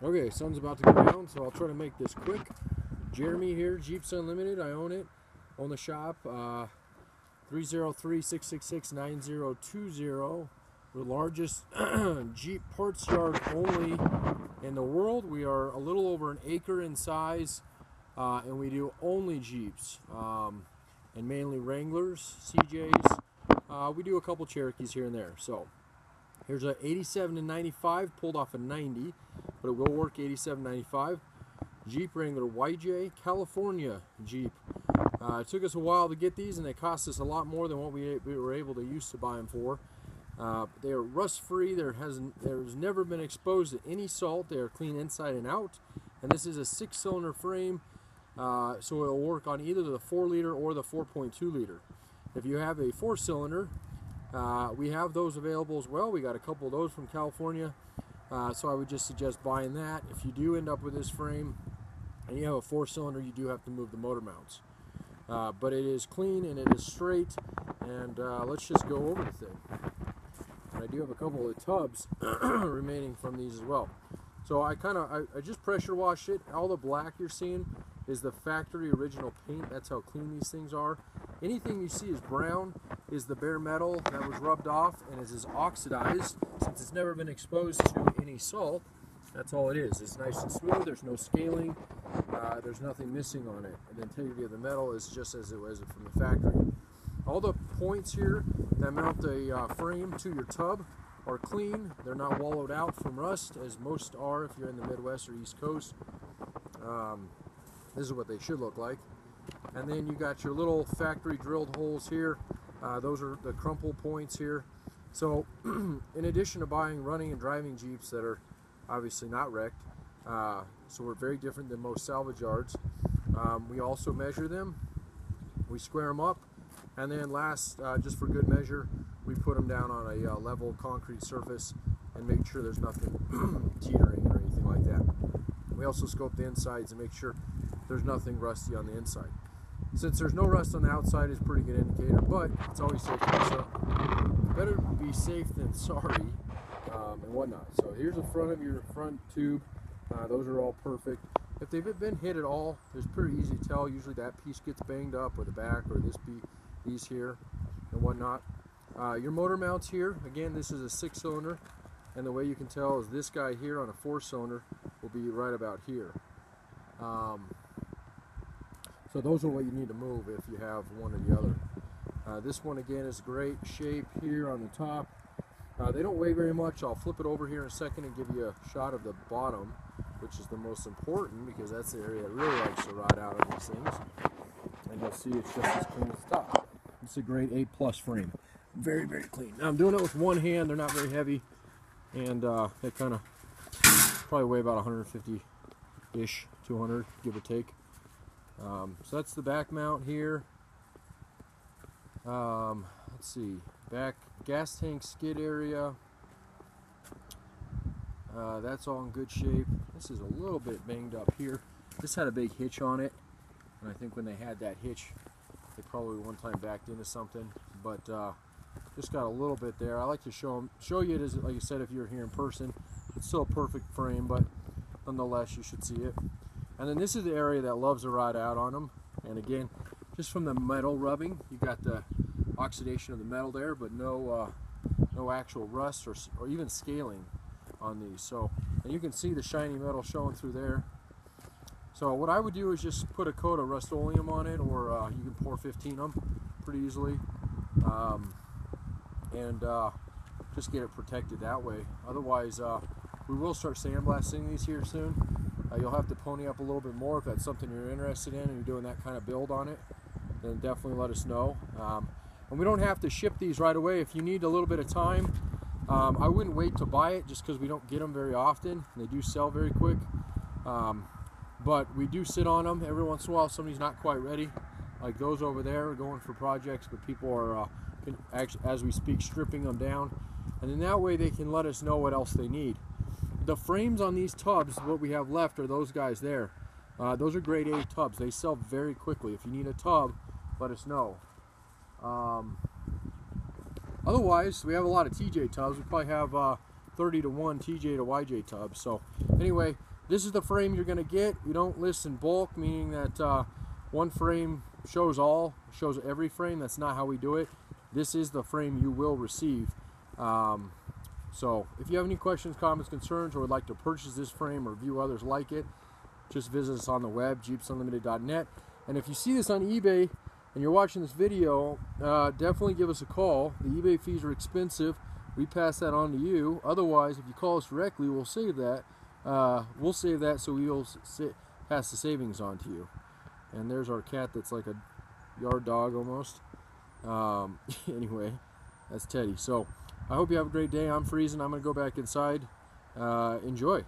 Okay, sun's about to go down, so I'll try to make this quick. Jeremy here, Jeeps Unlimited. I own it. Own the shop. 303-666-9020. We're the largest Jeep parts yard only in the world. We are a little over an acre in size, and we do only Jeeps, and mainly Wranglers, CJs. We do a couple Cherokees here and there. So here's a 87 to 95, pulled off a 90, but it will work 87, 95. Jeep Wrangler YJ, California Jeep. It took us a while to get these, and they cost us a lot more than what we were able to used to buy them for. They are rust-free. There's never been exposed to any salt. They are clean inside and out. And this is a 6-cylinder frame, so it will work on either the 4-liter or the 4.2 liter. If you have a 4-cylinder, we have those available as well. We got a couple of those from California, so I would just suggest buying that. If you do end up with this frame and you have a 4-cylinder, you do have to move the motor mounts. But it is clean and it is straight, and let's just go over the thing. And I do have a couple of tubs remaining from these as well. So I just pressure washed it. All the black you're seeing is the factory original paint. That's how clean these things are. Anything you see is brown is the bare metal that was rubbed off and is oxidized. Since it's never been exposed to any salt, that's all it is. It's nice and smooth. There's no scaling. There's nothing missing on it. And the integrity of the metal is just as it was from the factory. All the points here that mount the frame to your tub are clean. They're not wallowed out from rust, as most are if you're in the Midwest or East Coast. This is what they should look like. And then you got your little factory drilled holes here. Those are the crumple points here. So in addition to buying running and driving Jeeps that are obviously not wrecked, so we're very different than most salvage yards, we also measure them, we square them up, and then last, just for good measure, we put them down on a level concrete surface and make sure there's nothing teetering or anything like that. We also scope the insides and make sure there's nothing rusty on the inside. Since there's no rust on the outside, is a pretty good indicator, but it's always safe to mess up. Better be safe than sorry, and whatnot. So here's the front of your front tube. Those are all perfect. If they've been hit at all, it's pretty easy to tell. Usually that piece gets banged up, or the back, or these here, and whatnot. Your motor mounts here, again, this is a 6-cylinder, and the way you can tell is this guy here on a 4-cylinder will be right about here. So those are what you need to move if you have one or the other. This one again is great shape here on the top. They don't weigh very much. I'll flip it over here in a second and give you a shot of the bottom, which is the most important because that's the area that really likes to rot out of these things. And you'll see it's just as clean as the top. It's a great A+ frame. Very, very clean. Now I'm doing it with one hand. They're not very heavy, and they kind of probably weigh about 150-ish, 200, give or take. So that's the back mount here. Let's see, back gas tank skid area. That's all in good shape. This is a little bit banged up here. This had a big hitch on it, and I think when they had that hitch, they probably one time backed into something. But just got a little bit there. I like to show you it as, like I said, if you're here in person. It's still a perfect frame, but nonetheless, you should see it. And then this is the area that loves to rot out on them. And again, just from the metal rubbing, you got the oxidation of the metal there, but no actual rust or even scaling on these. So, and you can see the shiny metal showing through there. So what I would do is just put a coat of Rust-Oleum on it, or you can pour 15 of them pretty easily, and just get it protected that way. Otherwise, we will start sandblasting these here soon. You'll have to pony up a little bit more if that's something you're interested in and you're doing that kind of build on it. Then definitely let us know. And we don't have to ship these right away. If you need a little bit of time, I wouldn't wait to buy it just because we don't get them very often. They do sell very quick. But we do sit on them every once in a while. Somebody's not quite ready. Like those over there are going for projects, but people are, actually, as we speak, stripping them down. And then that way they can let us know what else they need. The frames on these tubs, what we have left are those guys there. Those are grade A tubs. They sell very quickly. If you need a tub, let us know. Otherwise, we have a lot of TJ tubs. We probably have 30 to 1 TJ to YJ tub. So anyway, this is the frame you're going to get. We don't list in bulk, meaning that one frame shows every frame. That's not how we do it. This is the frame you will receive. So if you have any questions, comments, concerns, or would like to purchase this frame or view others like it, just visit us on the web, jeepsunlimited.net. And if you see this on eBay and you're watching this video, definitely give us a call. The eBay fees are expensive. We pass that on to you. Otherwise, if you call us directly, we'll save that. So we'll pass the savings on to you. And there's our cat that's like a yard dog almost. Anyway, that's Teddy. So I hope you have a great day. I'm freezing. I'm going to go back inside. Enjoy.